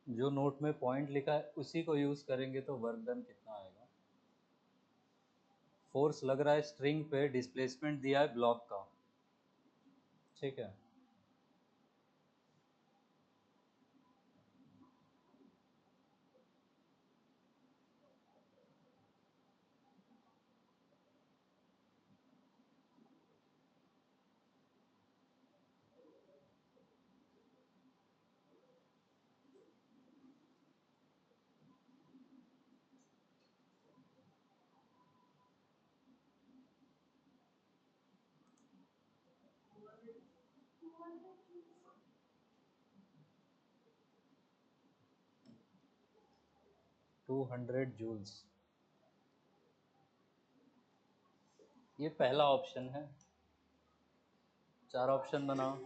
जो नोट में पॉइंट लिखा है उसी को यूज करेंगे तो वर्क डन कितना आएगा? फोर्स लग रहा है स्ट्रिंग पे, डिस्प्लेसमेंट दिया है ब्लॉक का, ठीक है। 200 जूल्स। ये पहला ऑप्शन है। चार ऑप्शन बनाओ।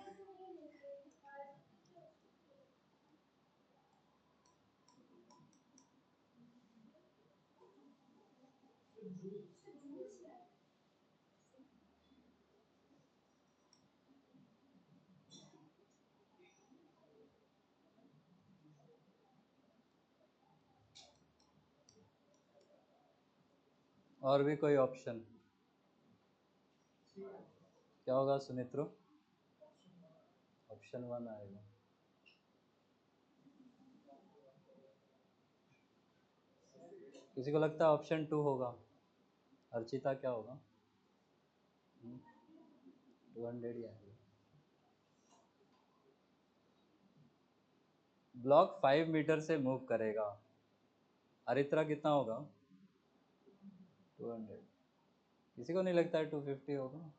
और भी कोई ऑप्शन? क्या होगा सुमित्रो? ऑप्शन 1 आएगा। किसी को लगता है ऑप्शन 2 होगा? अर्चिता क्या होगा? 200 ही आएगा। ब्लॉक 5 मीटर से मूव करेगा। अरित्रा कितना होगा? 200। किसी को नहीं लगता है 250 होगा?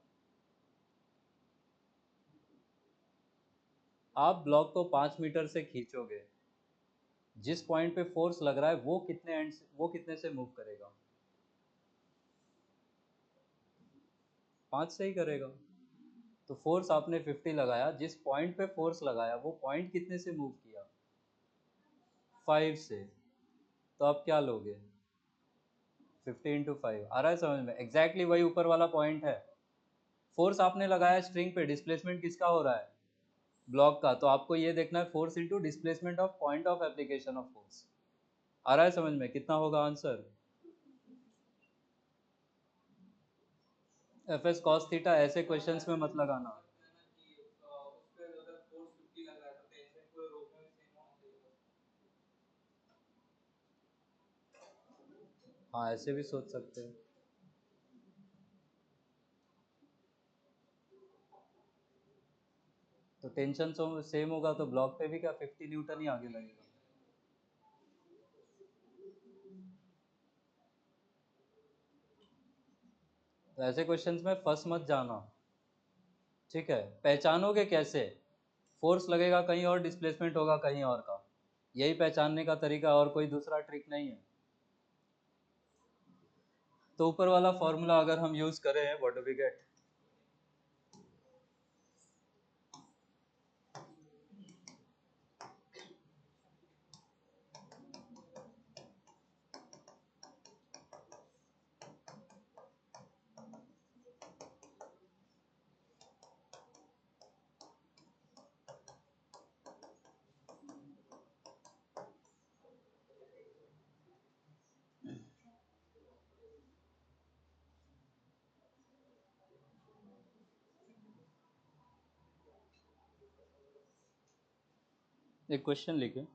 आप ब्लॉक को 5 मीटर से खींचोगे, जिस पॉइंट पे फोर्स लग रहा है वो कितने से मूव करेगा? 5 से ही करेगा। तो फोर्स आपने 50 लगाया, जिस पॉइंट पे फोर्स लगाया वो पॉइंट कितने से मूव किया? 5 से। तो आप क्या लोगे? 50 × 5 आ रहा है समझ में? एग्जैक्टली वही ऊपर वाला पॉइंट है। फोर्स आपने लगाया स्ट्रिंग पे, डिस्प्लेसमेंट किसका हो रहा है? ब्लॉक का। तो आपको ये देखना है force into displacement of point of application of force. आ रहा है समझ में? कितना होगा answer? F S cos theta ऐसे क्वेश्चंस में मत लगाना। हाँ, ऐसे भी सोच सकते हैं। तो टेंशन सेम होगा तो ब्लॉक पे भी क्या 50 न्यूटन ही आगे लगेगा? तो ऐसे क्वेश्चंस में फंस मत जाना, ठीक है। पहचानोगे कैसे? फोर्स लगेगा कहीं और, डिस्प्लेसमेंट होगा कहीं और का। यही पहचानने का तरीका, और कोई दूसरा ट्रिक नहीं है। तो ऊपर वाला फॉर्मूला अगर हम यूज करें, व्हाट डू वी गेट? एक क्वेश्चन लिखे।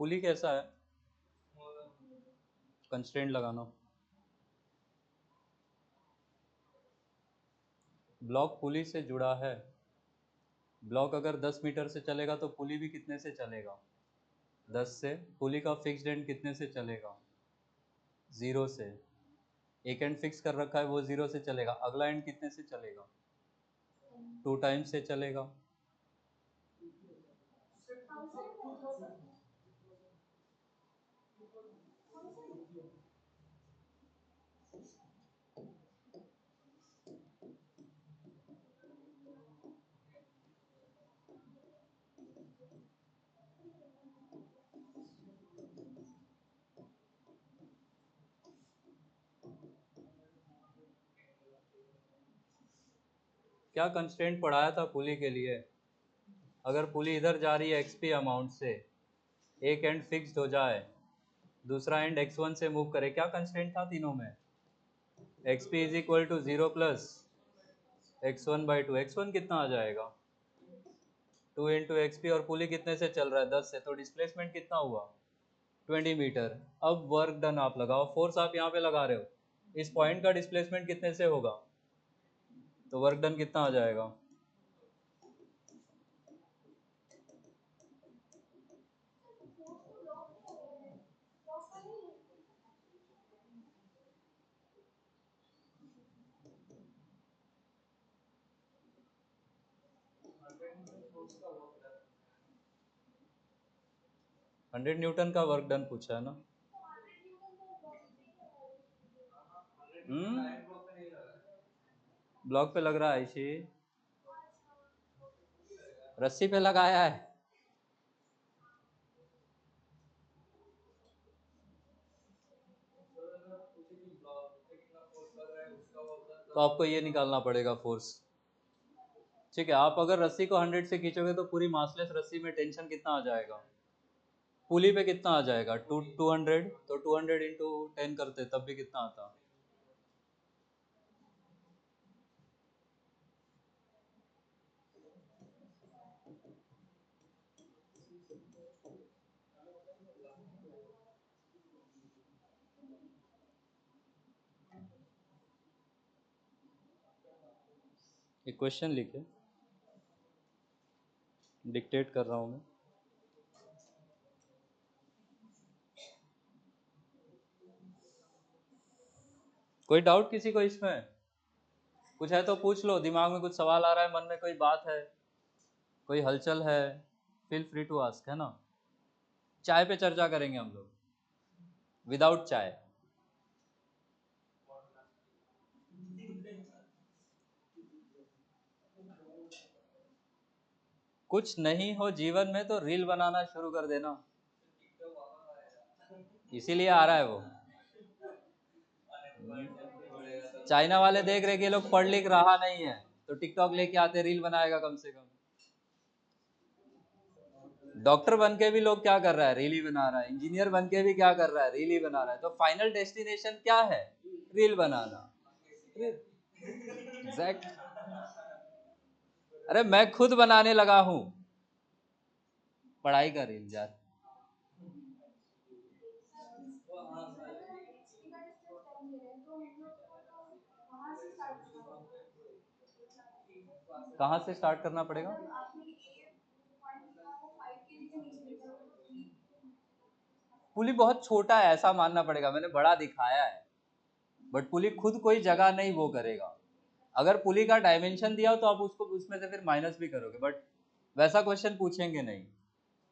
पुली कैसा है, कंस्ट्रेंट लगाना। ब्लॉक पुली से जुड़ा है, ब्लॉक अगर 10 मीटर से चलेगा तो पुली भी कितने से चलेगा, 10 से। पुली का फिक्स्ड एंड कितने से चलेगा, 0 से। एक एंड फिक्स कर रखा है वो 0 से चलेगा, अगला एंड कितने से चलेगा, 2 टाइम्स से चलेगा। क्या कंस्ट्रेंट पढ़ाया था पुली के लिए, अगर पुली इधर जा रही है एक्सपी अमाउंट से, एक एंड फिक्स्ड हो जाए, दूसरा एंड x1 से मूव करे, क्या कंस्ट्रेंट था तीनों में, xp is equal to 0 plus x1/2। x1 कितना आ जाएगा, 2 इंटू एक्सपी, और पुली कितने से चल रहा है, 10 से, तो डिस्प्लेसमेंट कितना हुआ, 20 मीटर। अब वर्क डन आप लगाओ, फोर्स आप यहाँ पे लगा रहे हो, इस पॉइंट का डिस्प्लेसमेंट कितने से होगा, तो वर्क डन कितना आ जाएगा, 100 न्यूटन का वर्क डन पूछा है ना। ब्लॉक पे लग रहा है, इसी रस्सी पे लगाया है। तो आपको ये निकालना पड़ेगा फोर्स, ठीक है। आप अगर रस्सी को 100 से खींचोगे तो पूरी मासलेस रस्सी में टेंशन कितना आ जाएगा, पुली पे कितना आ जाएगा, 200, तो 200 इंटू 10 करते तब भी कितना आता, एक क्वेश्चन लिखे, डिक्टेट कर रहा हूँ मैं। कोई डाउट किसी को इसमें, कुछ है तो पूछ लो, दिमाग में कुछ सवाल आ रहा है, मन में कोई बात है, कोई हलचल है, फील फ्री टू आस्क, है ना। चाय पे चर्चा करेंगे हम लोग, विदाउट चाय। कुछ नहीं हो जीवन में तो रील बनाना शुरू कर देना, इसीलिए आ रहा है वो। चाइना वाले देख रहे कि ये लोग पढ़ लिख रहा नहीं है, तो टिकटॉक लेके आते, रील बनाएगा कम से कम। डॉक्टर बन के भी लोग क्या कर रहा है, रील ही बना रहा है। इंजीनियर बन के भी क्या कर रहा है, रील ही बना रहा है। तो फाइनल डेस्टिनेशन क्या है, रील बनाना। एग्जैक्ट। अरे मैं खुद बनाने लगा हूं, पढ़ाई का रील यार। कहाँ से स्टार्ट करना पड़ेगा, पुली बहुत छोटा है ऐसा मानना पड़ेगा, मैंने बड़ा दिखाया है, बट पुली खुद कोई जगह नहीं वो करेगा। अगर पुली का डायमेंशन दिया हो तो आप उसको उसमें से फिर माइनस भी करोगे, बट वैसा क्वेश्चन पूछेंगे नहीं।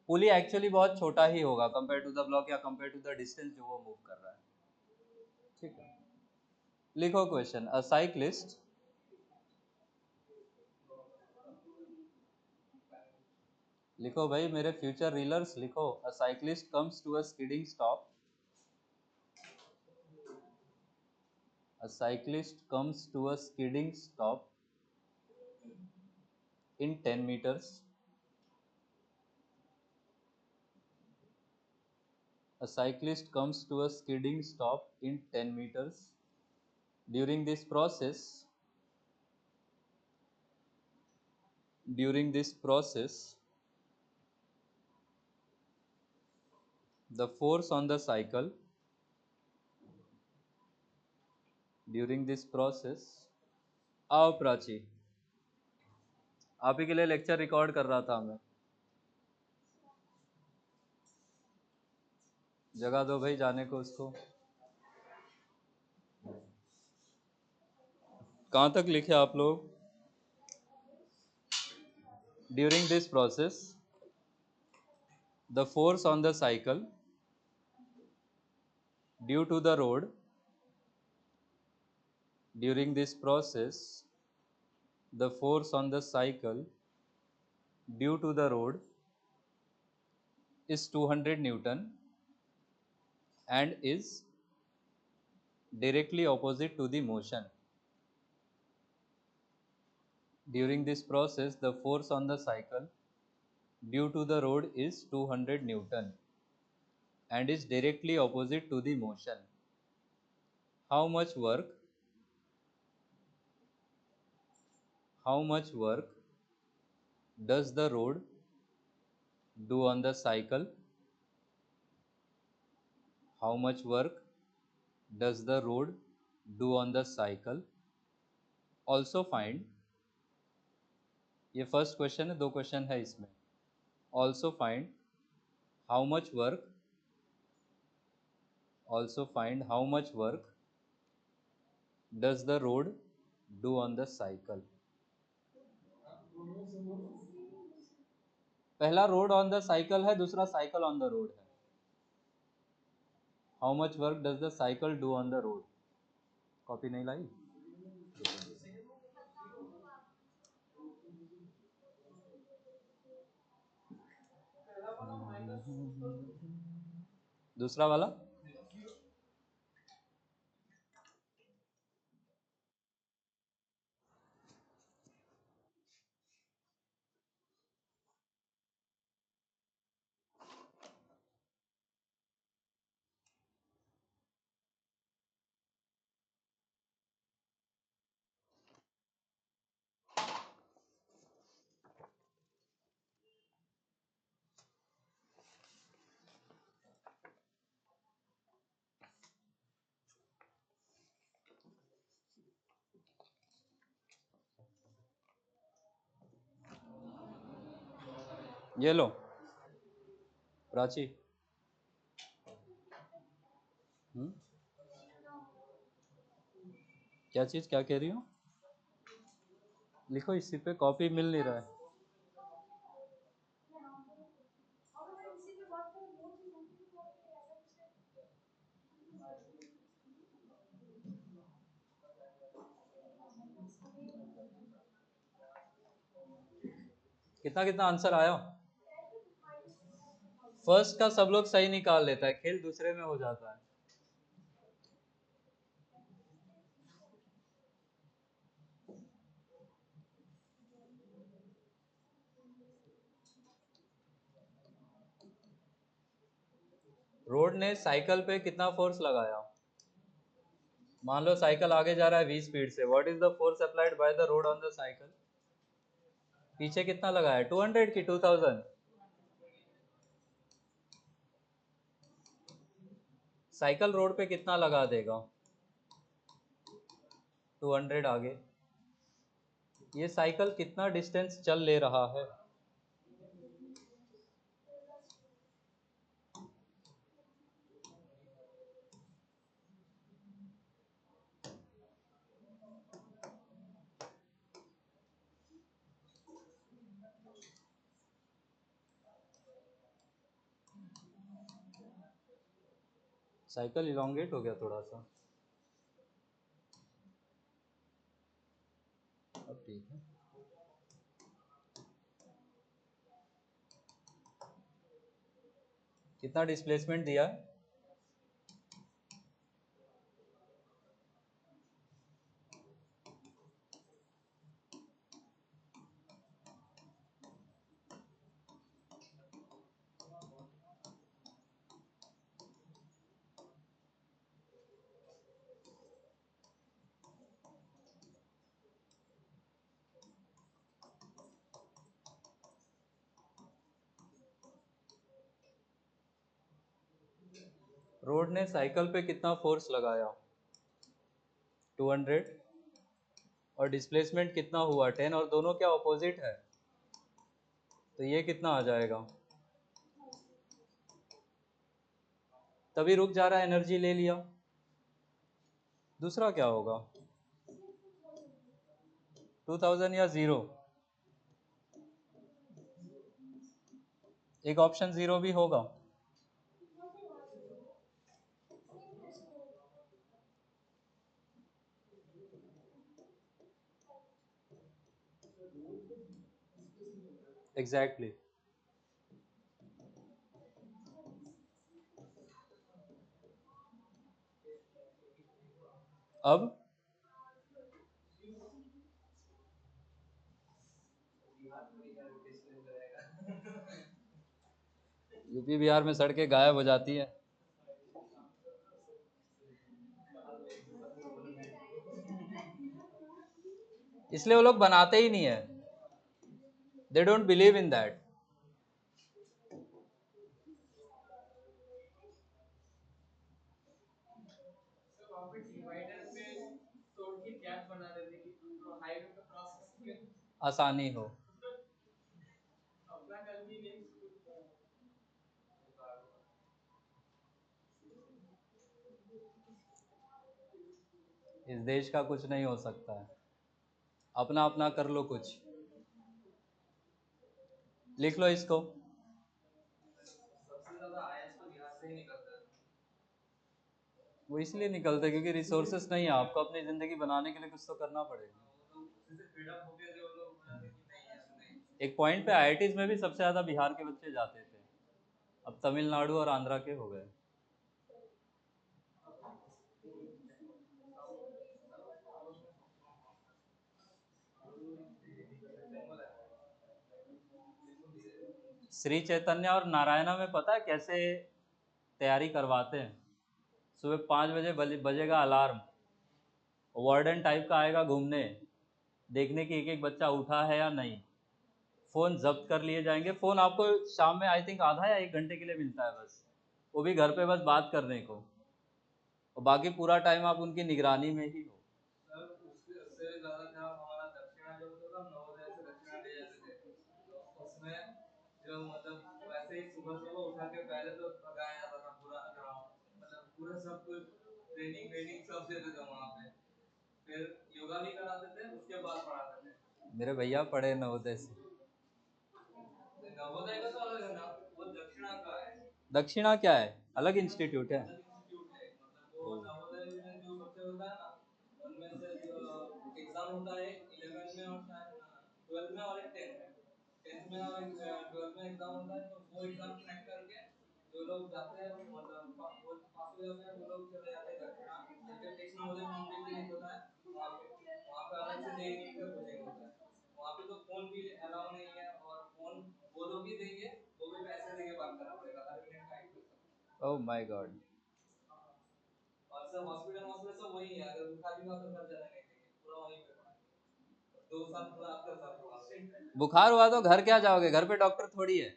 पुली एक्चुअली बहुत छोटा ही होगा कंपेयर टू द ब्लॉक, या कंपेयर टू द डिस्टेंस जो वो मूव कर रहा है, ठीक है। लिखो क्वेश्चन, अ साइक्लिस्ट, लिखो भाई मेरे फ्यूचर रीलर्स, लिखो। A cyclist comes to a skidding stop, a cyclist comes to a skidding stop in 10 meters, a cyclist comes to a skidding stop in 10 meters. During this process, during this process, the force on the cycle during this process. आओ प्राची, आप ही के लिए lecture record कर रहा था मैं। जगह दो भाई जाने को उसको। कहाँ तक लिखे आप लोग? During this process the force on the cycle due to the road during this process the force on the cycle due to the road is 200 Newton and is directly opposite to the motion. During this process the force on the cycle due to the road is 200 Newton and is directly opposite to the motion. How much work does the road do on the cycle? How much work does the road do on the cycle? Also find, ये first question है, दो question है इसमें। Also find how much work does the road do on the cycle? पहला road on the cycle है, दूसरा cycle on the road है। How much work does the cycle do on the road? Copy नहीं लाई? दूसरा वाला ये लो प्राची। क्या चीज, क्या कह रही हो? लिखो, इसी पे कॉपी मिल नहीं रहा है। कितना कितना आंसर आया? फर्स्ट का सब लोग सही निकाल लेता है, खेल दूसरे में हो जाता है। रोड ने साइकिल पे कितना फोर्स लगाया? मान लो साइकिल आगे जा रहा है 20 स्पीड से। What is the force applied by the road on the cycle? पीछे कितना लगाया? 200 की 2000? साइकिल रोड पे कितना लगा देगा? 200 आगे। ये साइकिल कितना डिस्टेंस चल ले रहा है? साइकिल इलोंगेट हो गया थोड़ा सा। अब ठीक है। कितना डिस्प्लेसमेंट दिया है? रोड ने साइकिल पे कितना फोर्स लगाया? 200। और डिस्प्लेसमेंट कितना हुआ? 10। और दोनों क्या ऑपोजिट है, तो ये कितना आ जाएगा? तभी रुक जा रहा है, एनर्जी ले लिया। दूसरा क्या होगा? 2000 या 0? एक ऑप्शन 0 भी होगा। एग्जैक्टली। अब यूपी बिहार में सड़कें गायब हो जाती है। इसलिए वो लोग बनाते ही नहीं है। They don't believe in that. आसानी हो। इस देश का कुछ नहीं हो सकता है, अपना अपना कर लो कुछ। लिख लो इसको। वो इसलिए निकलते क्योंकि रिसोर्सेस नहीं है। आपको अपनी जिंदगी बनाने के लिए कुछ तो करना पड़ेगा। एक पॉइंट पे आईआईटीज में भी सबसे ज्यादा बिहार के बच्चे जाते थे, अब तमिलनाडु और आंध्रा के हो गए। श्री चैतन्य और नारायणा में पता है कैसे तैयारी करवाते हैं? सुबह 5 बजे बजेगा अलार्म, वार्डन टाइप का आएगा घूमने, देखने कि एक एक बच्चा उठा है या नहीं। फ़ोन जब्त कर लिए जाएंगे। फ़ोन आपको शाम में आई थिंक आधा या 1 घंटे के लिए मिलता है बस, वो भी घर पे बस बात करने को, और बाकी पूरा टाइम आप उनकी निगरानी में ही हो। मेरे भैया पढ़े नवोदय से। दक्षिणा क्या है? अलग इंस्टीट्यूट है। Oh my God. बुखार हुआ तो घर क्या जाओगे, घर पे डॉक्टर थोड़ी है।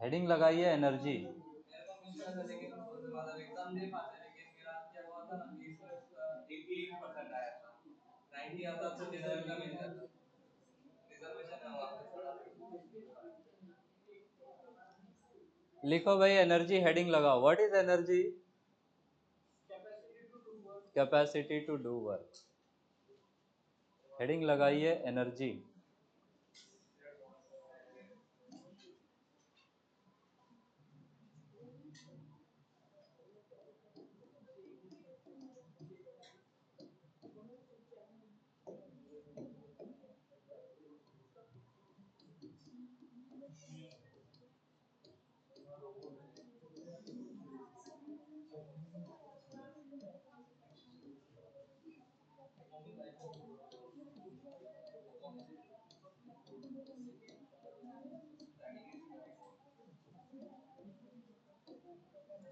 हेडिंग लगाइए एनर्जी। लिखो भाई एनर्जी, हेडिंग लगाओ। What is energy? Capacity to do work. Heading लगाइए एनर्जी।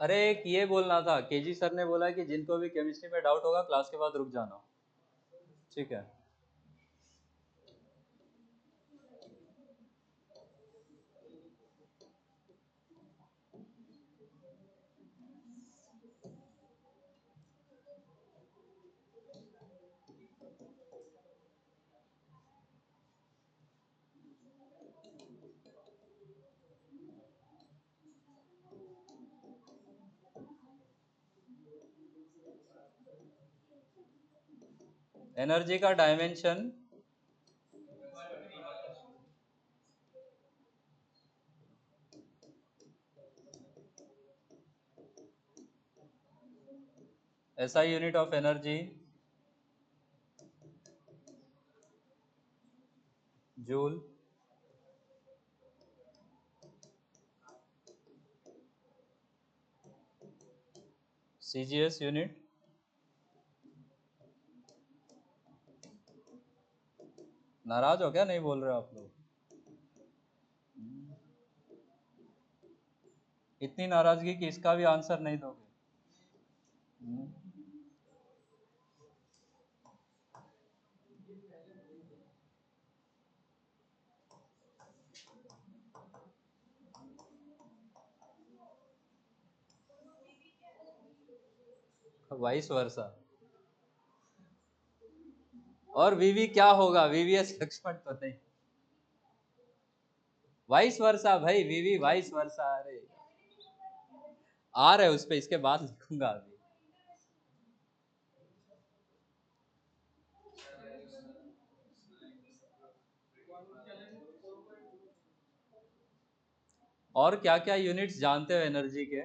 अरे एक ये बोलना था, केजी सर ने बोला कि जिनको भी केमिस्ट्री में डाउट होगा क्लास के बाद रुक जाना, ठीक है। एनर्जी का dimension SI unit of energy joule, CGS unit, नाराज हो क्या, नहीं बोल रहे हो आप लोग? इतनी नाराजगी कि इसका भी आंसर नहीं दोगे? 22 वर्षा। और वीवी क्या होगा? वीवीएस लक्ष्मण तो नहीं, वाइस वर्षा भाई, वीवी वाइस वर्षा। अरे आ रहे उस पे, इसके बाद लिखूंगा अभी। और क्या क्या यूनिट्स जानते हो एनर्जी के?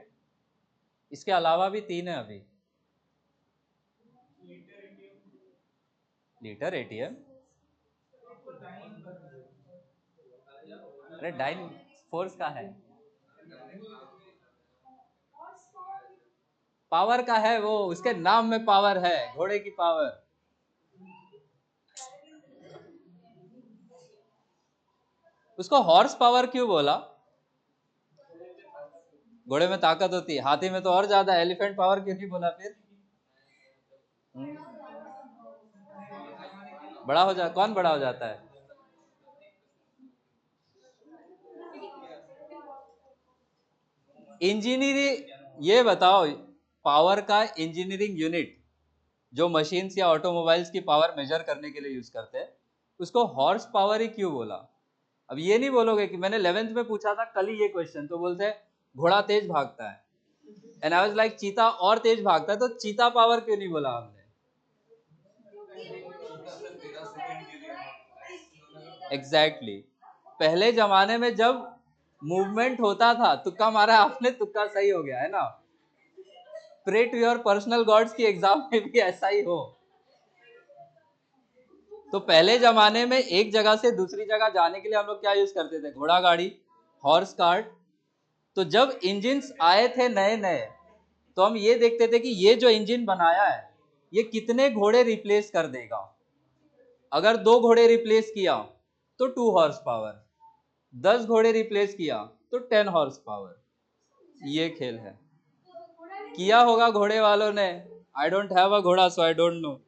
इसके अलावा भी 3 है अभी। Litre, ATM. अरे डाइन फोर्स का है, पावर का है वो, उसके नाम में पावर है, घोड़े की पावर। उसको हॉर्स पावर क्यों बोला? घोड़े में ताकत होती है, हाथी में तो और ज्यादा। एलिफेंट पावर क्यों नहीं बोला फिर? बड़ा हो जा, कौन बड़ा हो जाता है? इंजीनियरिंग, ये बताओ, पावर का इंजीनियरिंग यूनिट जो मशीन्स या ऑटोमोबाइल्स की पावर मेजर करने के लिए यूज करते हैं, उसको हॉर्स पावर ही क्यों बोला? अब ये नहीं बोलोगे कि मैंने 11th में पूछा था कल ही ये क्वेश्चन, तो बोलते हैं घोड़ा तेज भागता है, एंड आई वाज लाइक चीता और तेज भागता है, तो चीता पावर क्यों नहीं बोला हमने? Exactly exactly. पहले जमाने में जब मूवमेंट होता था, तुक्का मारा आपने, तुक्का सही हो गया है ना। Pray to your personal gods की एग्जाम में भी ऐसा ही हो। तो पहले जमाने में एक जगह से दूसरी जगह जाने के लिए हम लोग क्या यूज करते थे? घोड़ा गाड़ी, हॉर्स कार्ट। तो जब इंजिन आए थे नए नए, तो हम ये देखते थे कि ये जो इंजन बनाया है, ये कितने घोड़े रिप्लेस कर देगा। अगर 2 घोड़े रिप्लेस किया तो 2 हॉर्स पावर, 10 घोड़े रिप्लेस किया तो 10 हॉर्स पावर। ये खेल है, किया होगा घोड़े वालों ने। आई डोंट हैव अ घोड़ा सो आई डोंट नो।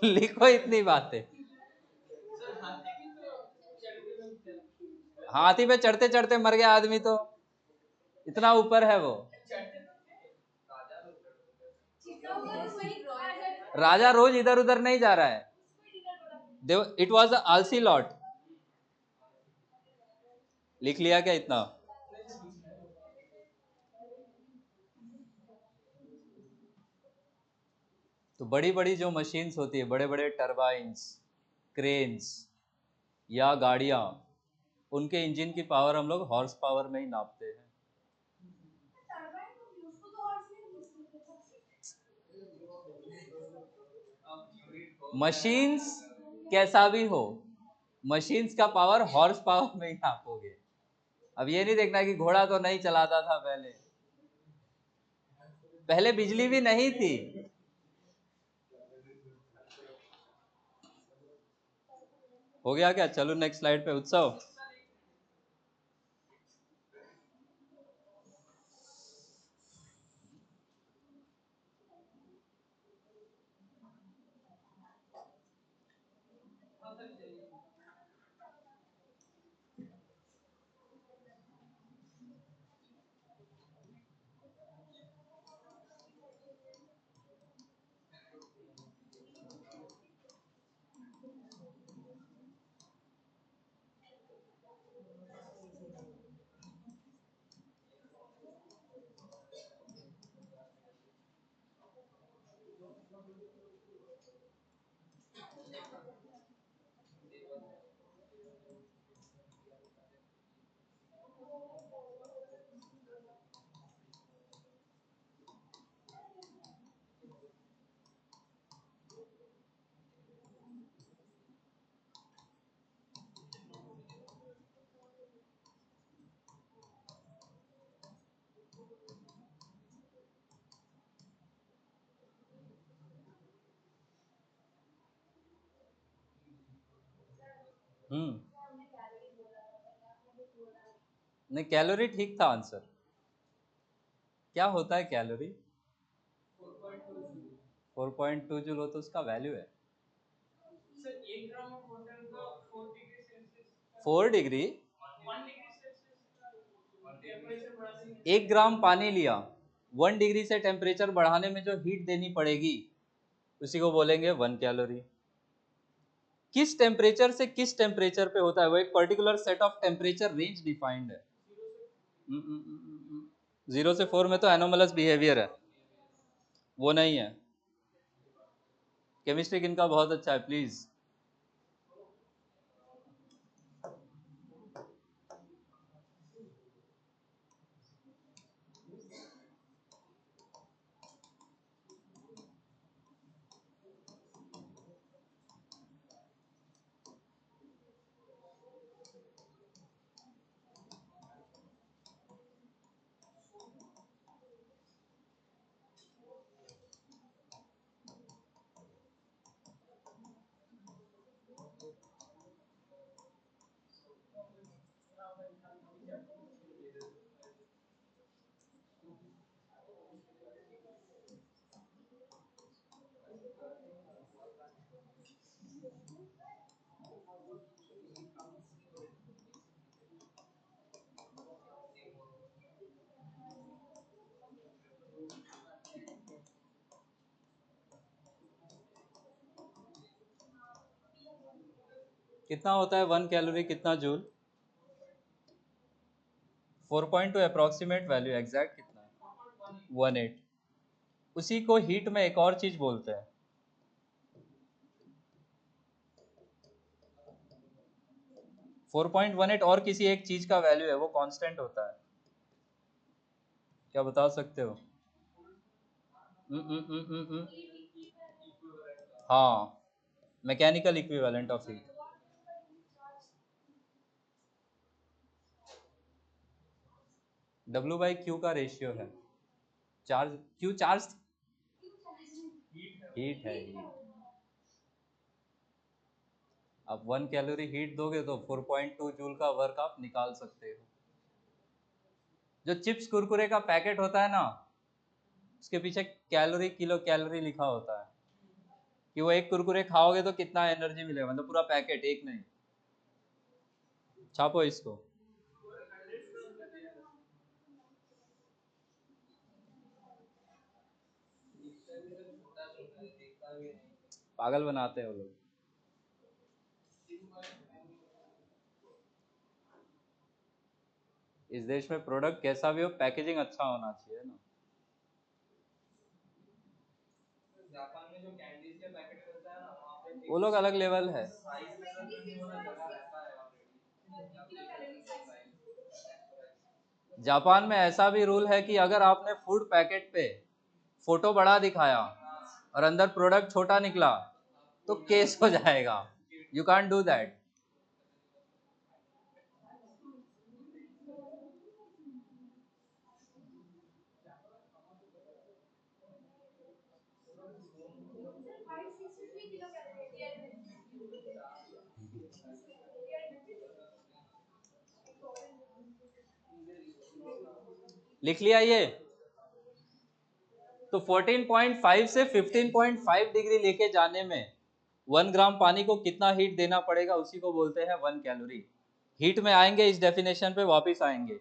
लिखो इतनी बातें। हाथी पे चढ़ते चढ़ते मर गया आदमी, तो इतना ऊपर है वो। राजा रोज इधर उधर नहीं जा रहा है, इट वॉज आलसी लॉट। लिख लिया क्या इतना? तो बड़ी बड़ी जो मशीन्स होती है, बड़े बड़े टरबाइन्स, क्रेन्स या गाड़ियां, उनके इंजन की पावर हम लोग हॉर्स पावर में ही नापते हैं। मशीन्स कैसा भी हो, मशीन्स का पावर हॉर्स पावर में ही नापोगे। अब ये नहीं देखना कि घोड़ा तो नहीं चलाता था पहले, पहले बिजली भी नहीं थी। हो गया क्या? चलो नेक्स्ट स्लाइड पे। उत्सव, हम्म। नहीं, कैलोरी ठीक था आंसर। क्या होता है कैलोरी? 4.2 जूल हो तो उसका वैल्यू है 4 डिग्री। 1 ग्राम पानी लिया, 1 डिग्री से टेम्परेचर बढ़ाने में जो हीट देनी पड़ेगी उसी को बोलेंगे 1 कैलोरी। किस टेम्परेचर से किस टेम्परेचर पे होता है, वो एक particular set of temperature range defined है। 0 से 4 में तो एनोमलस बिहेवियर है, वो नहीं है। केमिस्ट्री किनका बहुत अच्छा है प्लीज। कितना होता है 1 कैलोरी, कितना जूल? 4.2 अप्रोक्सीमेट वैल्यू, एग्जैक्ट कितना है? 1.8। उसी को हीट में एक और चीज बोलते हैं। 4.18 और किसी एक चीज का वैल्यू है, वो कांस्टेंट होता है। क्या बता सकते हो? हम्म, हम्म, हम्म, हाँ, mechanical equivalent of heat. W by Q का रेशियो है। चार्ज, क्यू चार्ज, हीट है हीट। अब 1 कैलोरी हीट दोगे तो 4.2 जूल का वर्क आप निकाल सकते हो। जो चिप्स कुरकुरे का पैकेट होता है ना, उसके पीछे कैलोरी, किलो कैलोरी लिखा होता है कि वो एक कुरकुरे खाओगे तो कितना एनर्जी मिलेगा, मतलब पूरा पैकेट, एक नहीं। छापो इसको। पागल बनाते हैं वो लोग। इस देश में प्रोडक्ट कैसा भी हो, पैकेजिंग अच्छा होना चाहिए ना। वो लोग अलग लेवल है। जापान में ऐसा भी रूल है कि अगर आपने फूड पैकेट पे फोटो बड़ा दिखाया और अंदर प्रोडक्ट छोटा निकला तो केस हो जाएगा। You can't do that. लिख लिया ये? तो 14.5 से 15.5 डिग्री लेके जाने में 1 ग्राम पानी को कितना हीट देना पड़ेगा, उसी को बोलते हैं 1 कैलोरी। हीट में आएंगे, इस डेफिनेशन पे वापस आएंगे।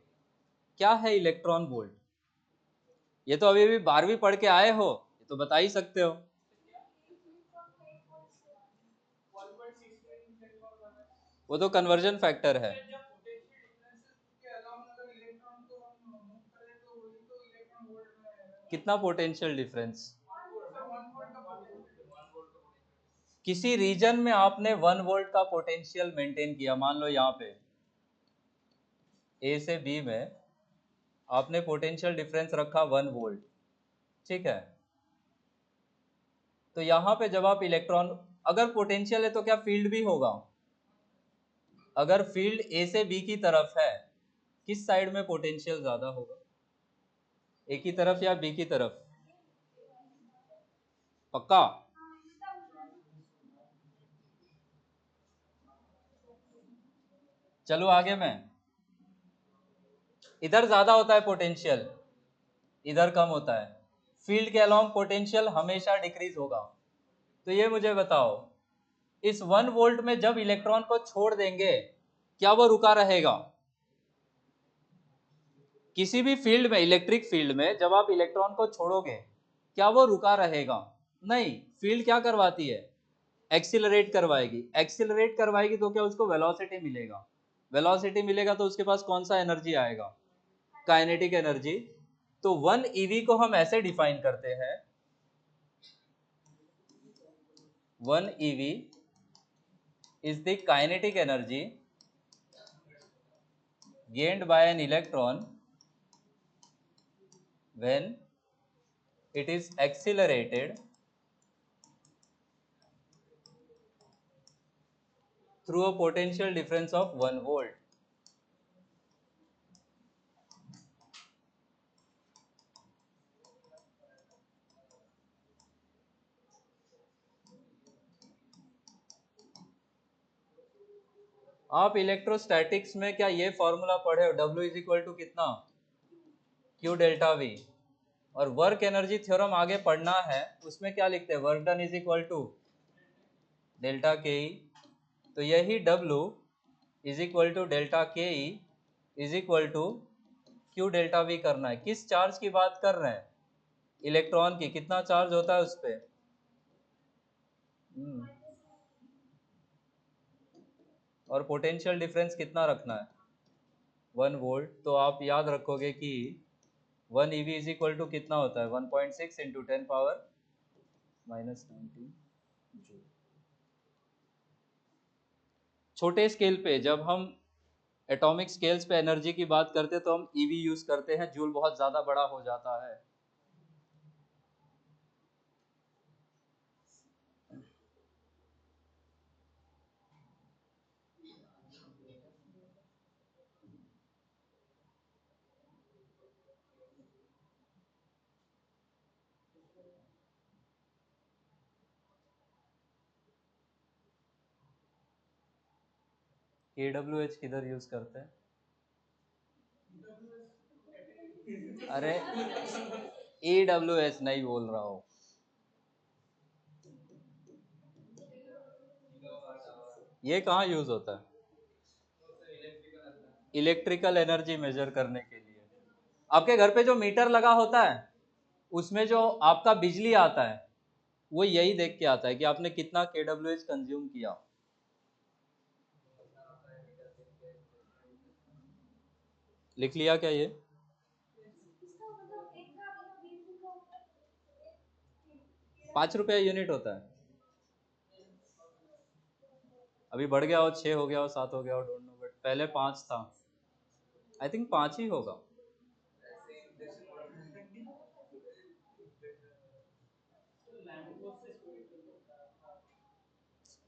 क्या है इलेक्ट्रॉन वोल्ट? ये तो अभी भी 12वीं पढ़ के आए हो, ये तो बता ही सकते हो। वो तो कन्वर्जन फैक्टर है। कितना पोटेंशियल डिफरेंस? किसी रीजन में आपने 1 वोल्ट का पोटेंशियल मेंटेन किया, मान लो यहाँ पे ए से बी में आपने पोटेंशियल डिफरेंस रखा 1 वोल्ट, ठीक है? तो यहाँ पे जब आप इलेक्ट्रॉन, अगर पोटेंशियल है तो क्या फील्ड भी होगा? अगर फील्ड ए से बी की तरफ है, किस साइड में पोटेंशियल ज्यादा होगा? ए की तरफ या बी की तरफ? पक्का? चलो आगे मैं, इधर ज्यादा होता है पोटेंशियल, इधर कम होता है, फील्ड के अलोंग पोटेंशियल हमेशा डिक्रीज होगा। तो ये मुझे बताओ, इस 1 वोल्ट में जब इलेक्ट्रॉन को छोड़ देंगे क्या वो रुका रहेगा? किसी भी फील्ड में, इलेक्ट्रिक फील्ड में जब आप इलेक्ट्रॉन को छोड़ोगे क्या वो रुका रहेगा? नहीं, फील्ड क्या करवाती है? एक्सिलरेट करवाएगी। एक्सिलरेट करवाएगी तो क्या उसको वेलोसिटी मिलेगा, वेलोसिटी मिलेगा तो उसके पास कौन सा एनर्जी आएगा? Kinetic energy. तो 1 ईवी को हम ऐसे डिफाइन करते हैं, 1 EV is the kinetic energy gained by an electron when it is accelerated through a potential difference of 1 volt. आप इलेक्ट्रोस्टैटिक्स में क्या ये फॉर्मूला पढ़े हो, W इज इक्वल टू कितना, Q डेल्टा V। और वर्क एनर्जी थ्योरम आगे पढ़ना है, उसमें क्या लिखते हैं, work done is equal to delta K E. तो यही W is equal to delta K E is equal to Q delta V करना है। किस चार्ज की बात कर रहे हैं? इलेक्ट्रॉन की। कितना चार्ज होता है उस पर? और पोटेंशियल डिफरेंस कितना रखना है? 1 वोल्ट। तो आप याद रखोगे कि 1 ईवी इज इक्वल टू कितना होता है, 1.6 इंटू 10 पावर -19 जूल। छोटे स्केल पे जब हम एटॉमिक स्केल्स पे एनर्जी की बात करते हैं तो हम ईवी यूज करते हैं, जूल बहुत ज्यादा बड़ा हो जाता है। KWH किधर यूज करते हैं? अरे EWH नहीं बोल रहा हूँ। ये कहाँ यूज होता है? इलेक्ट्रिकल एनर्जी मेजर करने के लिए। आपके घर पे जो मीटर लगा होता है उसमें जो आपका बिजली आता है वो यही देख के आता है कि आपने कितना KWH कंज्यूम किया। लिख लिया क्या ये? ₹5 यूनिट होता है। अभी बढ़ गया हो, 6 हो गया हो, 7 हो गया हो, डोंट नो, बट पहले 5 था। आई थिंक 5 ही होगा।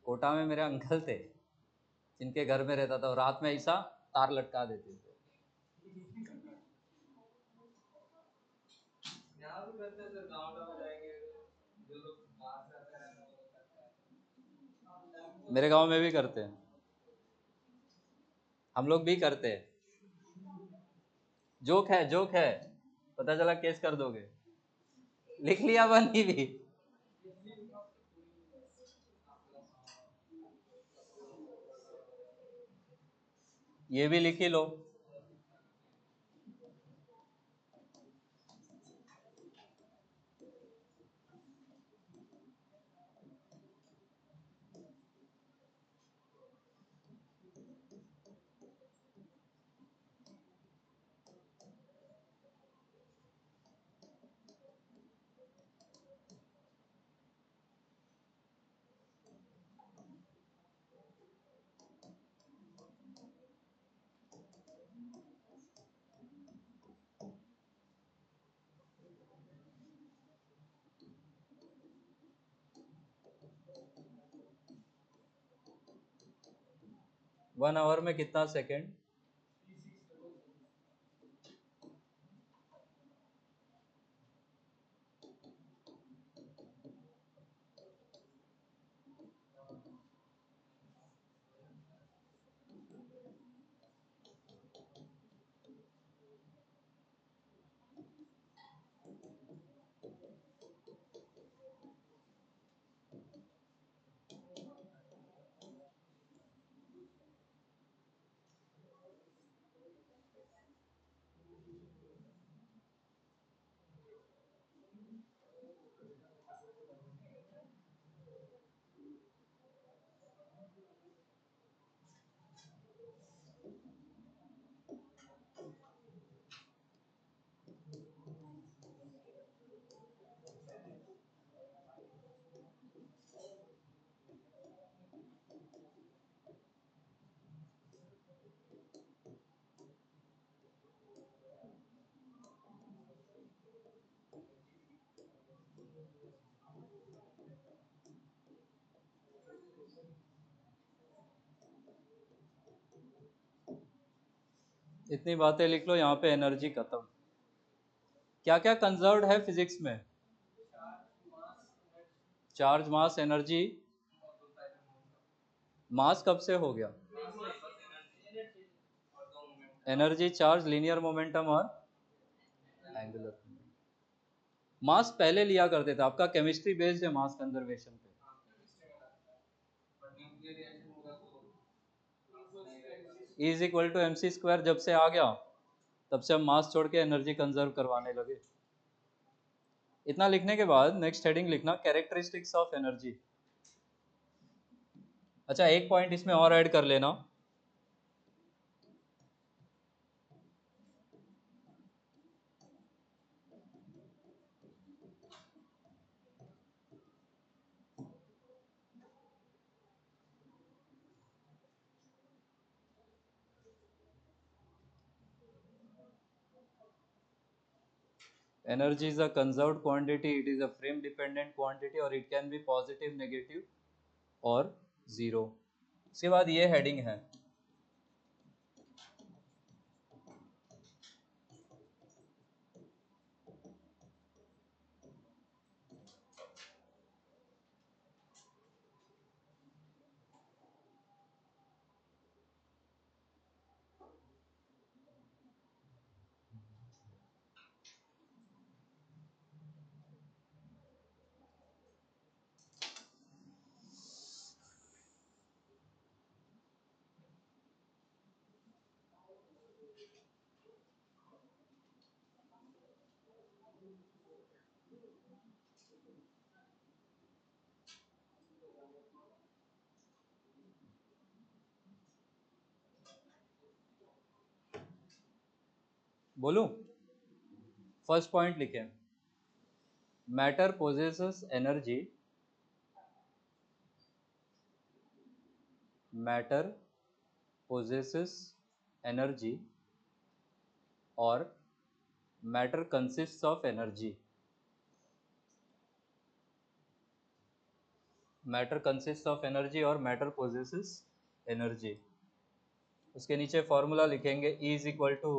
कोटा में मेरे अंकल थे जिनके घर में रहता था, और रात में ऐसा तार लटका देते थे। यहाँ भी करते हैं सर, गाँव जाएंगे जो लोग बाहर से आते हैं वो लोग करते हैं। मेरे गांव में भी करते हैं, हम लोग भी करते हैं। जोक है, जोक है, पता चला केस कर दोगे। लिख लिया बनी भी। ये भी लिख ही लो। वन आवर में कितना सेकेंड? इतनी बातें लिख लो, यहाँ पे एनर्जी खत्म। क्या क्या कंजर्व्ड है फिजिक्स में? चार्ज, मास, एनर्जी। मास कब से हो गया? एनर्जी, चार्ज, लीनियर मोमेंटम और एंगुलर। मास पहले लिया करते थे, आपका केमिस्ट्री बेस्ड है मास कंजर्वेशन पे। E is equal to MC square जब से आ गया, तब से हम मास छोड़ के एनर्जी कंजर्व करवाने लगे। इतना लिखने के बाद नेक्स्ट हेडिंग लिखना, कैरेक्टरिस्टिक्स ऑफ एनर्जी। अच्छा, एक पॉइंट इसमें और ऐड कर लेना। Energy is a conserved quantity, it is a frame dependent quantity और it can be positive, negative और जीरो। उसके बाद ये हेडिंग है, बोलूं? फर्स्ट पॉइंट लिखे, matter possesses energy, matter possesses energy और matter consists of energy, matter consists of energy और matter possesses energy। उसके नीचे फॉर्मूला लिखेंगे, E is equal to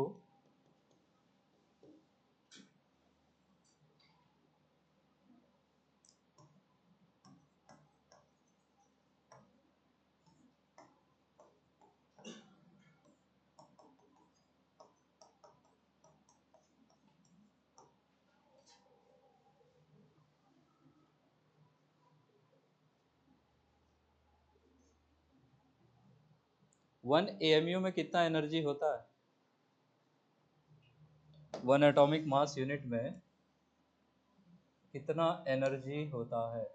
one AMU में कितना एनर्जी होता है? वन एटॉमिक मास यूनिट में कितना एनर्जी होता है?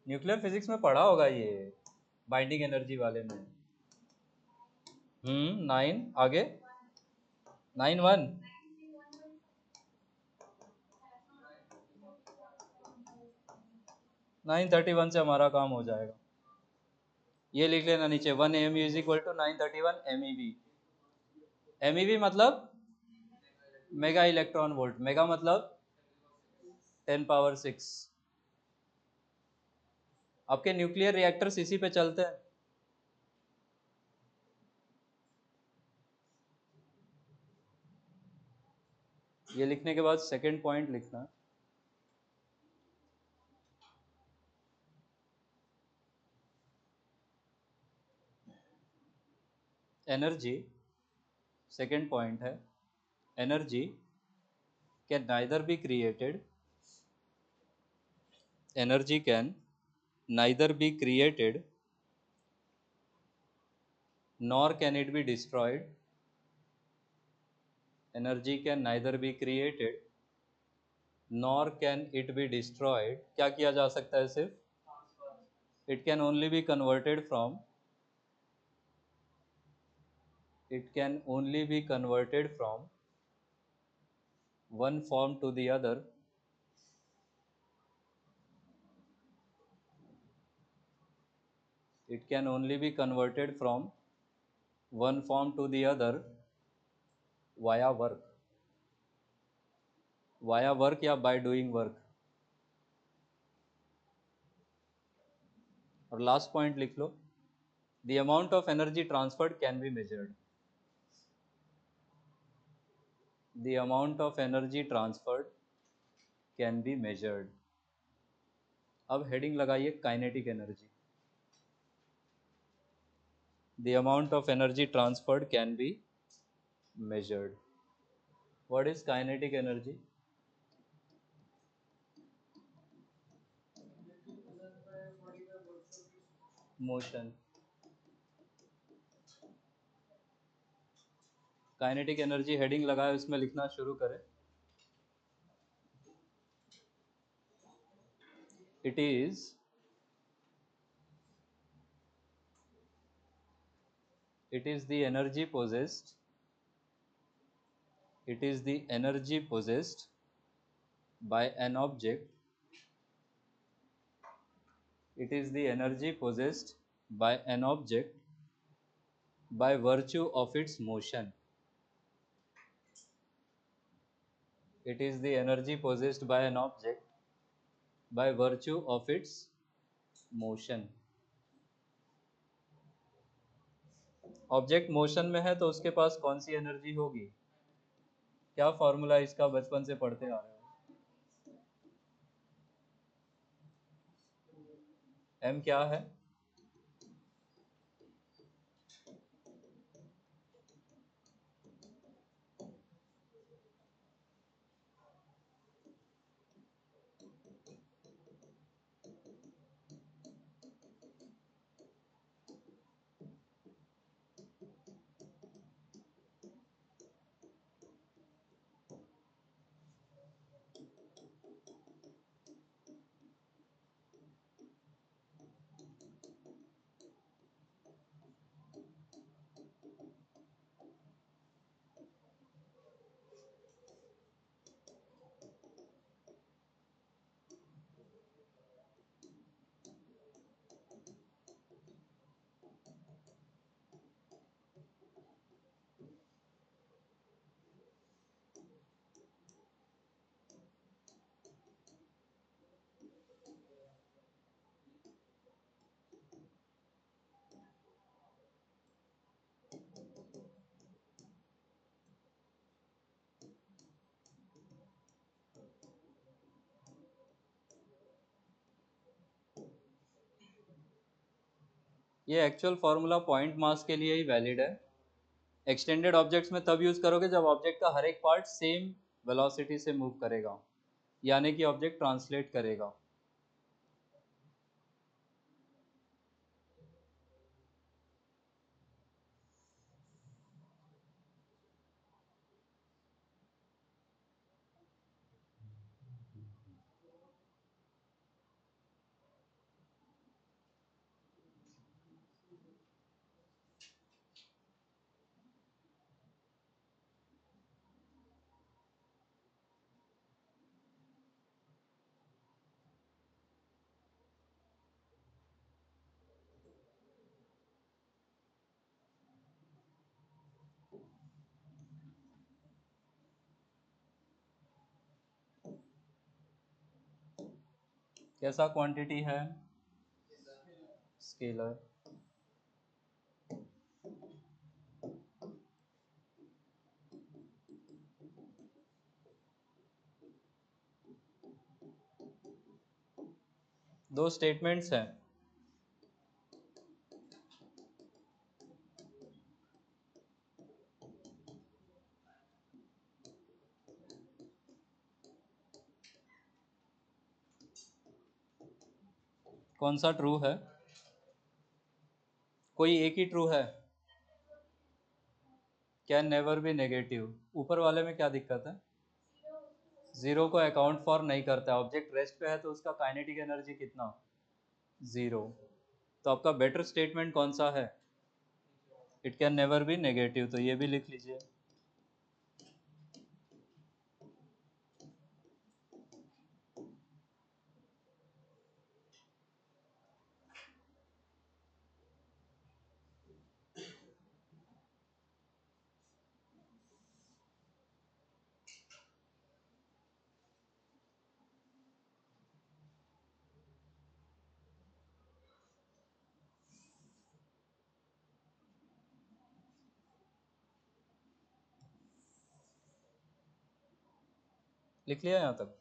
न्यूक्लियर फिजिक्स में पढ़ा होगा ये, बाइंडिंग एनर्जी वाले में। 9, आगे 9 1 931 से हमारा काम हो जाएगा। ये लिख लेना नीचे, 1 AMU is equal to 931 MEV। MEV मतलब मेगा इलेक्ट्रॉन वोल्ट, मेगा मतलब 10⁻⁶। आपके न्यूक्लियर रिएक्टर्स इसी पे चलते हैं। ये लिखने के बाद सेकंड पॉइंट लिखना, एनर्जी, सेकंड पॉइंट है, energy can neither be created, energy can neither be created nor can it be destroyed, energy can neither be created nor can it be destroyed। क्या किया जा सकता है सिर्फ? it can only be converted from, it can only be converted from one form to the other, it can only be converted from one form to the other via work, via work या by doing work। और last point लिख लो, the amount of energy transferred can be measured। the amount of energy transferred can be measured. अब heading लगाइए kinetic energy. The amount of energy transferred can be measured. What is kinetic energy? Motion. Kinetic energy heading लगाए, उसमें लिखना शुरू करें. It is the energy possessed. It is the energy possessed by an object. It is the energy possessed by an object by virtue of its motion. It is the energy possessed by an object by virtue of its motion. Object motion में है तो उसके पास कौन सी energy होगी? क्या formula इसका बचपन से पढ़ते आ रहे हो? एम क्या है? ये एक्चुअल फॉर्मूला पॉइंट मास के लिए ही वैलिड है. एक्सटेंडेड ऑब्जेक्ट्स में तब यूज करोगे जब ऑब्जेक्ट का हर एक पार्ट सेम वेलोसिटी से मूव करेगा, यानी कि ऑब्जेक्ट ट्रांसलेट करेगा. कैसा क्वांटिटी है? स्केलर. दो स्टेटमेंट्स हैं. कौन सा ट्रू है? कोई एक ही ट्रू है. Can never be negative. ऊपर वाले में क्या दिक्कत है? जीरो को अकाउंट फॉर नहीं करता है. ऑब्जेक्ट रेस्ट पे है तो उसका काइनेटिक एनर्जी कितना? जीरो. तो आपका बेटर स्टेटमेंट कौन सा है? It can never be negative. तो ये भी लिख लीजिए. लिख लिया यहाँ तक?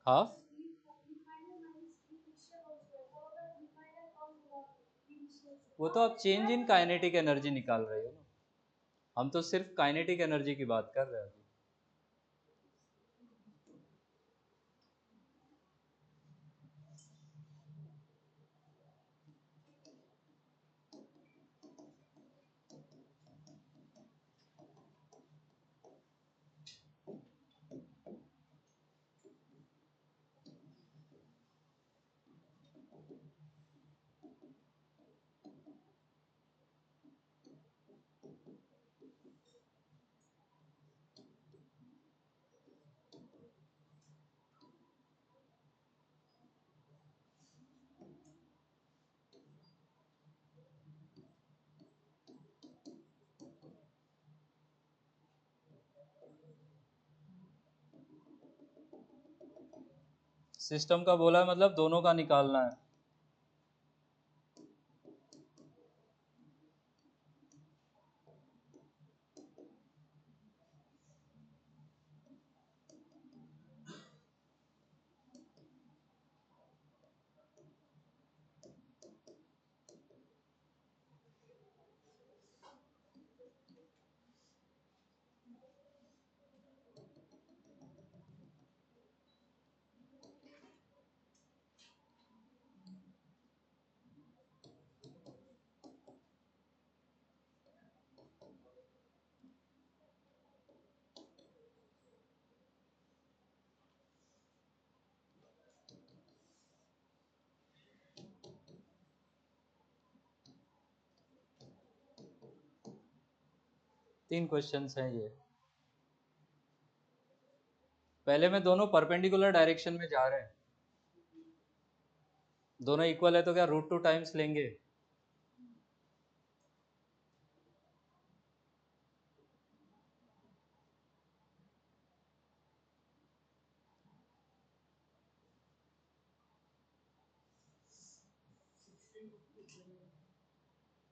हाफ, वो तो आप चेंज इन काइनेटिक एनर्जी निकाल रहे हो ना, हम तो सिर्फ काइनेटिक एनर्जी की बात कर रहे हैं अभी। सिस्टम का बोला है मतलब दोनों का निकालना है। तीन क्वेश्चंस हैं ये। पहले में दोनों परपेंडिकुलर डायरेक्शन में जा रहे हैं, दोनों इक्वल है तो क्या रूट टू टाइम्स लेंगे?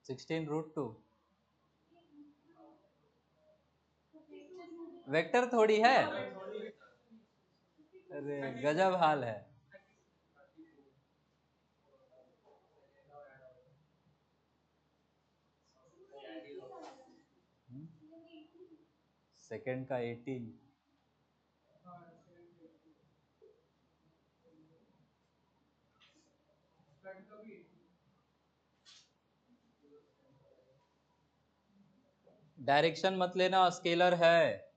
सिक्सटीन रूट टू वेक्टर थोड़ी है। अरे गजब हाल है। सेकंड का 18, डायरेक्शन मत लेना, स्केलर है,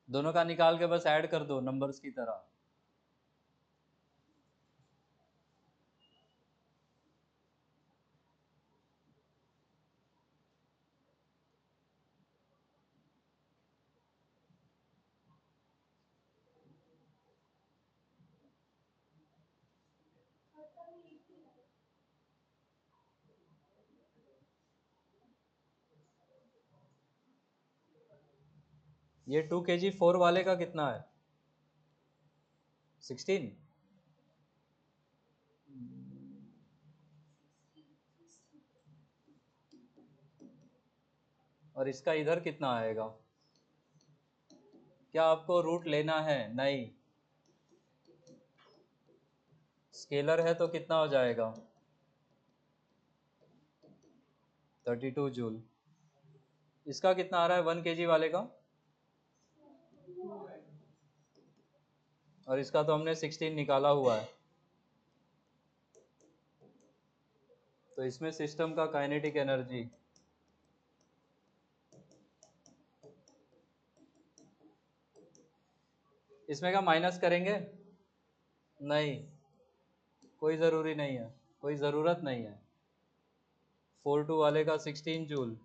दोनों का निकाल के बस ऐड कर दो नंबर्स की तरह। ये 2 kg 4 वाले का कितना है? 16। और इसका इधर कितना आएगा? क्या आपको रूट लेना है? नहीं, स्केलर है तो कितना हो जाएगा? 32 जूल। इसका कितना आ रहा है 1 kg वाले का? और इसका तो हमने 16 निकाला हुआ है, तो इसमें सिस्टम का काइनेटिक एनर्जी, इसमें का माइनस करेंगे? नहीं, कोई ज़रूरी नहीं है, कोई ज़रूरत नहीं है। 4 2 वाले का 16 जूल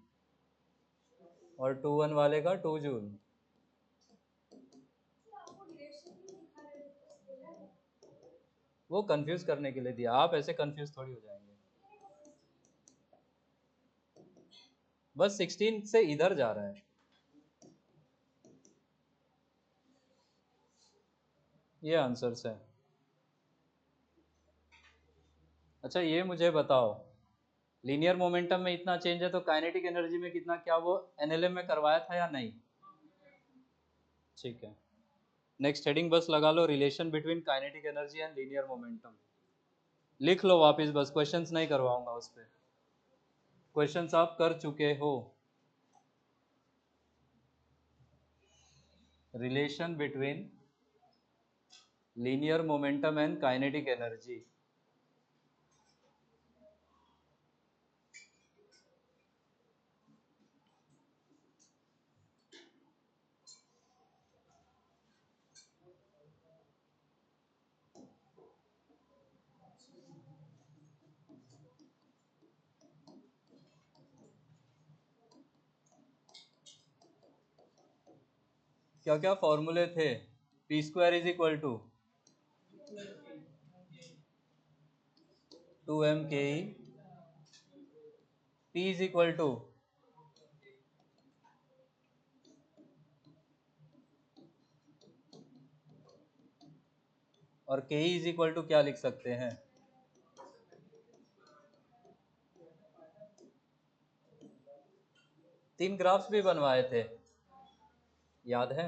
और 2 1 वाले का 2 जूल। वो कंफ्यूज करने के लिए दिया, आप ऐसे कंफ्यूज थोड़ी हो जाएंगे। बस 16 से इधर जा रहा है, ये आंसर्स है। अच्छा ये मुझे बताओ, लीनियर मोमेंटम में इतना चेंज है तो काइनेटिक एनर्जी में कितना, क्या वो एनएलएम में करवाया था या नहीं? ठीक है, नेक्स्ट हेडिंग बस लगा लो, relation between kinetic energy and linear momentum. लिख लो वापस, बस क्वेश्चंस नहीं करवाऊंगा उस पर, क्वेश्चंस आप कर चुके हो। Relation between linear momentum and kinetic energy. क्या क्या फॉर्मूले थे? P square is equal to 2m ke, P is equal to और के इज इक्वल टू क्या लिख सकते हैं? तीन ग्राफ्स भी बनवाए थे, याद है?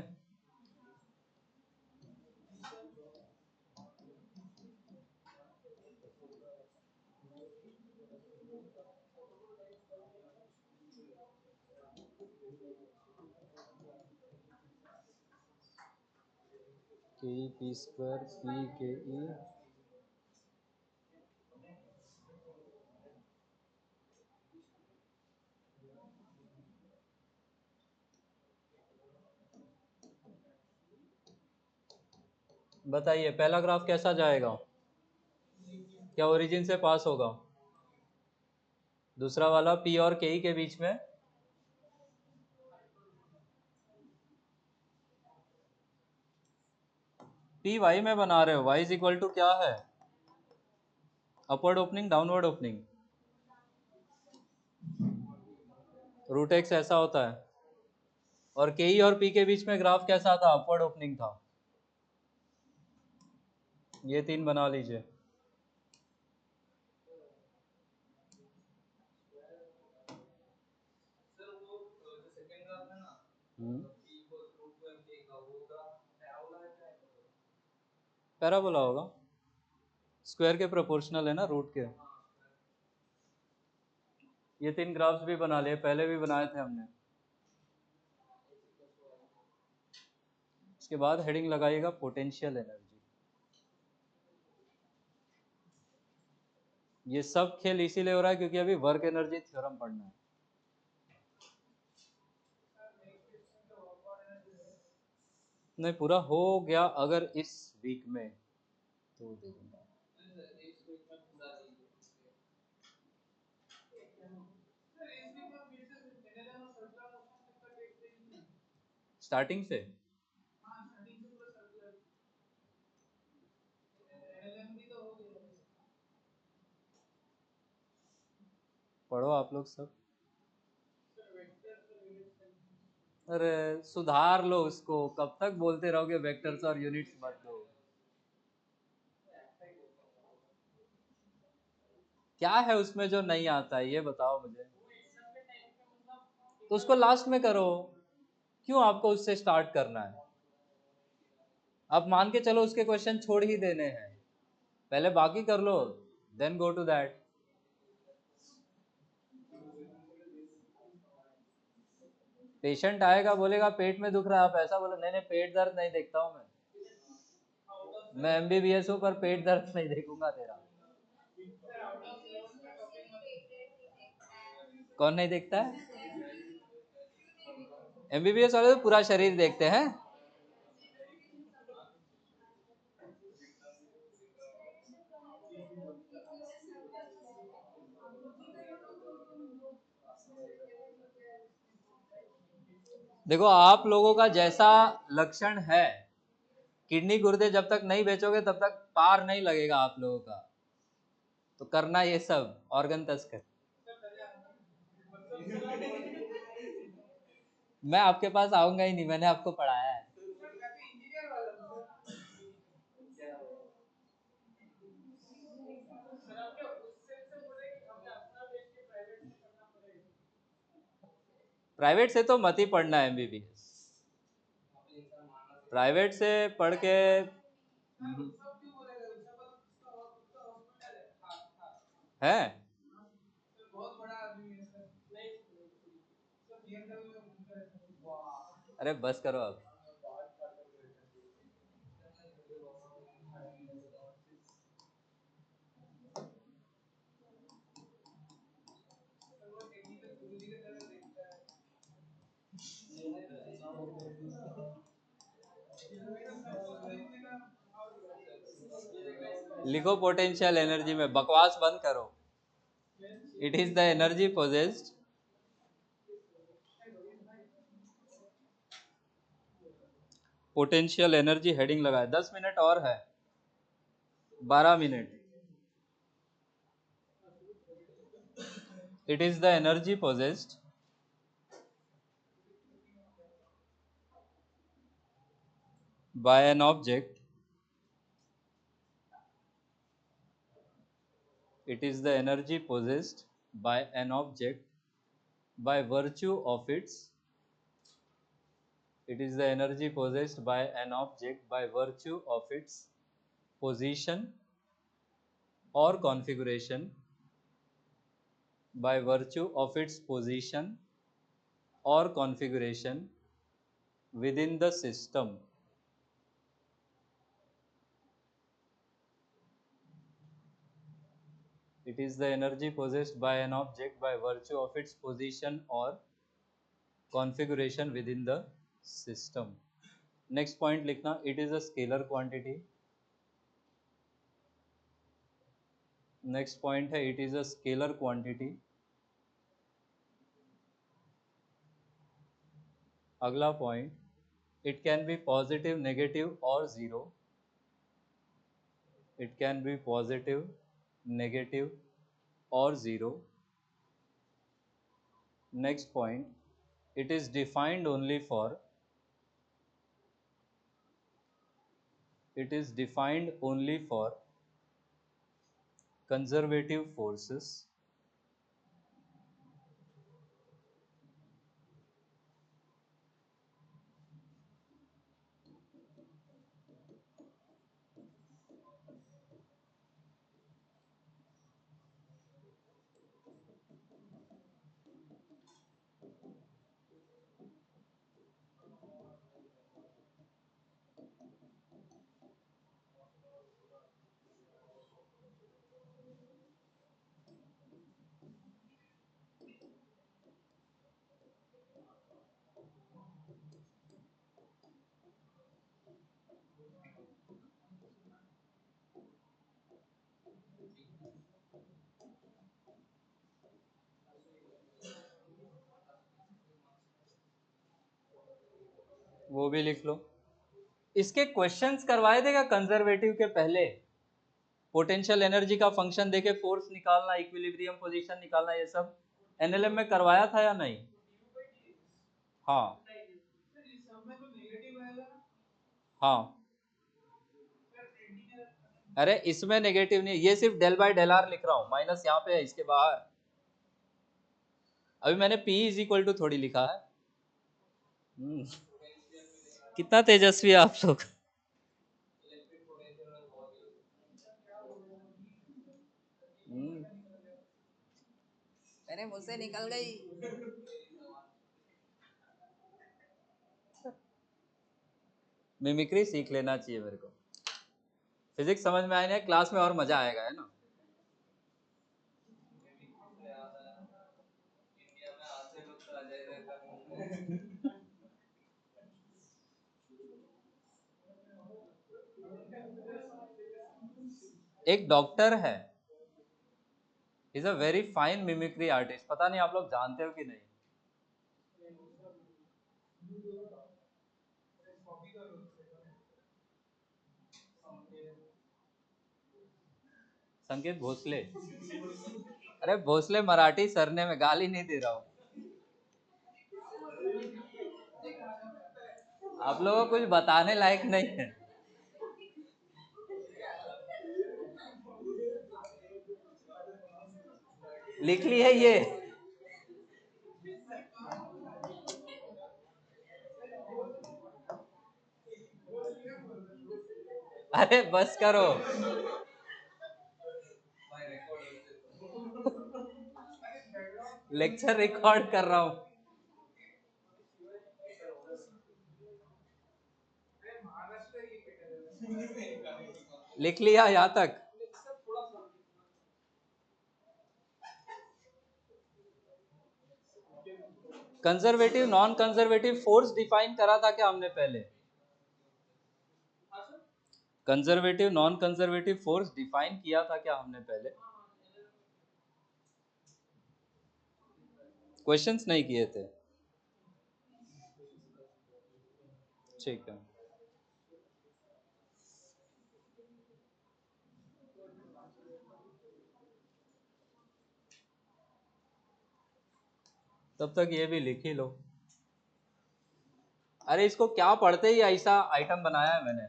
के पी स्क्वायर पी के ई, बताइए पहला ग्राफ कैसा जाएगा? क्या ओरिजिन से पास होगा? दूसरा वाला पी और के के बीच में? पी वाई में बना रहे हो, वाई इज इक्वल टू क्या है? Upward opening downward opening? Root X ऐसा होता है। और के ई और पी के बीच में ग्राफ कैसा था? अपवर्ड ओपनिंग था। ये तीन बना लीजिए। पैराबोला होगा, स्क्वायर के प्रोपोर्शनल है ना रूट के। ये तीन ग्राफ्स भी बना लिए, पहले भी बनाए थे हमने। इसके बाद हेडिंग लगाइएगा पोटेंशियल एनर्जी। ये सब खेल इसीलिए हो रहा है क्योंकि अभी वर्क एनर्जी थ्योरम पढ़ना है। नहीं, पूरा हो गया अगर इस वीक में तो दे दूंगा। स्टार्टिंग से पढ़ो आप लोग सब। अरे सुधार लो उसको, कब तक बोलते रहोगे वेक्टर्स और यूनिट्स मत दो। क्या है उसमें जो नहीं आता है ये बताओ मुझे। तो उसको लास्ट में करो, क्यों आपको उससे स्टार्ट करना है? अब मान के चलो उसके क्वेश्चन छोड़ ही देने हैं, पहले बाकी कर लो, then go to that. Patient आएगा बोलेगा पेट में दुख रहा है, आप ऐसा बोलो नहीं नहीं पेट दर्द नहीं देखता हूँ मैं एमबीबीएस हूँ पर पेट दर्द नहीं देखूंगा तेरा। कौन नहीं देखता है? एमबीबीएस वाले तो पूरा शरीर देखते हैं। देखो आप लोगों का जैसा लक्षण है, किडनी गुर्दे जब तक नहीं बेचोगे तब तक पार नहीं लगेगा आप लोगों का, तो करना ये सब ऑर्गन तस्कर। मैं आपके पास आऊंगा ही नहीं, मैंने आपको पढ़ाया है। प्राइवेट से तो मत ही पढ़ना एमबीबीएस। प्राइवेट से पढ़ के है। अरे बस करो अब। लिखो पोटेंशियल एनर्जी में, बकवास बंद करो। It is the energy possessed, potential energy heading लगाए। 10 मिनट और है, 12 minute. It is the energy possessed by an object, it is the energy possessed by an object by virtue of its, it is the energy possessed by an object by virtue of its position or configuration, by virtue of its position or configuration within the system. It is the energy possessed by an object by virtue of its position or configuration within the system. Next point लिखना, it is a scalar quantity. Next point है, it is a scalar quantity. अगला point, it can be positive, negative और zero. It can be positive, negative और zero. Next point, it is defined only for, it is defined only for conservative forces. वो भी लिख लो। इसके questions करवाए देगा conservative के पहले, पोटेंशियल एनर्जी का फंक्शन देके फोर्स निकालना, इक्विलिब्रियम पोजीशन निकालना, ये सब एनएलएम में करवाया था या नहीं? हाँ हाँ। अरे इसमें नेगेटिव नहीं, ये सिर्फ डेल बाय डेल आर लिख रहा हूँ, माइनस यहाँ पे है इसके बाहर। अभी मैंने P इज इक्वल टू थोड़ी लिखा है। कितना तेजस्वी है आप लोग। अरे मुझसे निकल गई। मिमिक्री सीख लेना चाहिए मेरे को। फिजिक्स समझ में आए ना, क्लास में और मजा आएगा, है ना। एक डॉक्टर है, is a very fine mimicry artist, पता नहीं आप लोग जानते हो कि नहीं। संकेत भोसले। अरे भोसले मराठी सरने में, गाली नहीं दे रहा हूँ। आप लोगों को कुछ बताने लायक नहीं है। लिख ली है ये। अरे बस करो। लेक्चर रिकॉर्ड कर रहा हूँ। लिख लिया यहाँ तक? Conservative non conservative force define करा था क्या हमने पहले? Conservative non conservative force define किया था क्या हमने पहले? क्वेश्चंस नहीं किए थे? ठीक है। तब तक ये भी लिख ही लो। अरे इसको क्या पढ़ते ही ऐसा आइटम बनाया है मैंने।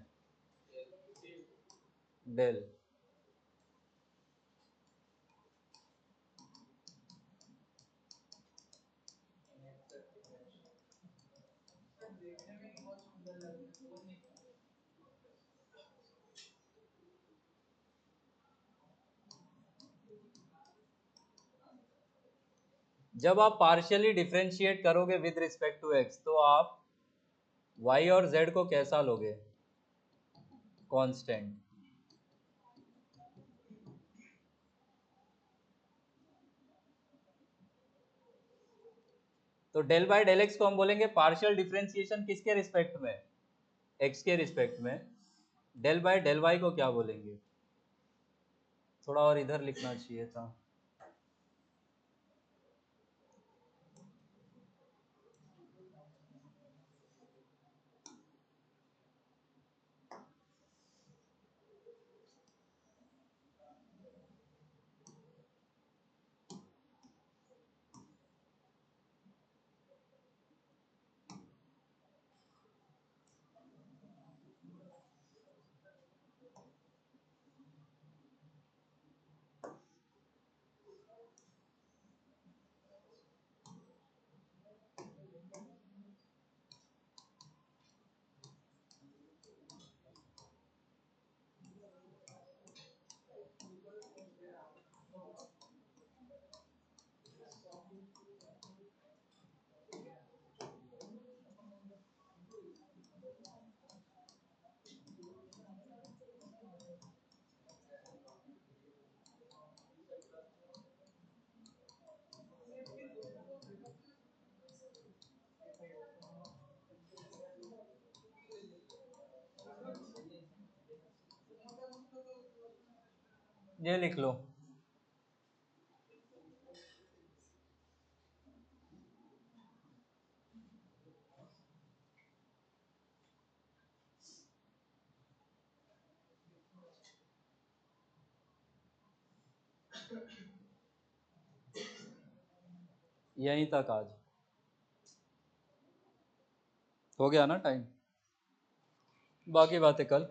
डेल। जब आप पार्शियली डिफरेंशिएट करोगे विद रिस्पेक्ट टू एक्स तो आप y और z को कैसा लोगे? कांस्टेंट। तो डेल बाय डेल एक्स को हम बोलेंगे पार्शियल डिफरेंशिएशन किसके रिस्पेक्ट में? x के रिस्पेक्ट में। डेल बाय डेल वाई को क्या बोलेंगे? थोड़ा और इधर लिखना चाहिए था। ये लिख लो। यहीं तक आज हो गया ना टाइम? बाकी बातें कल।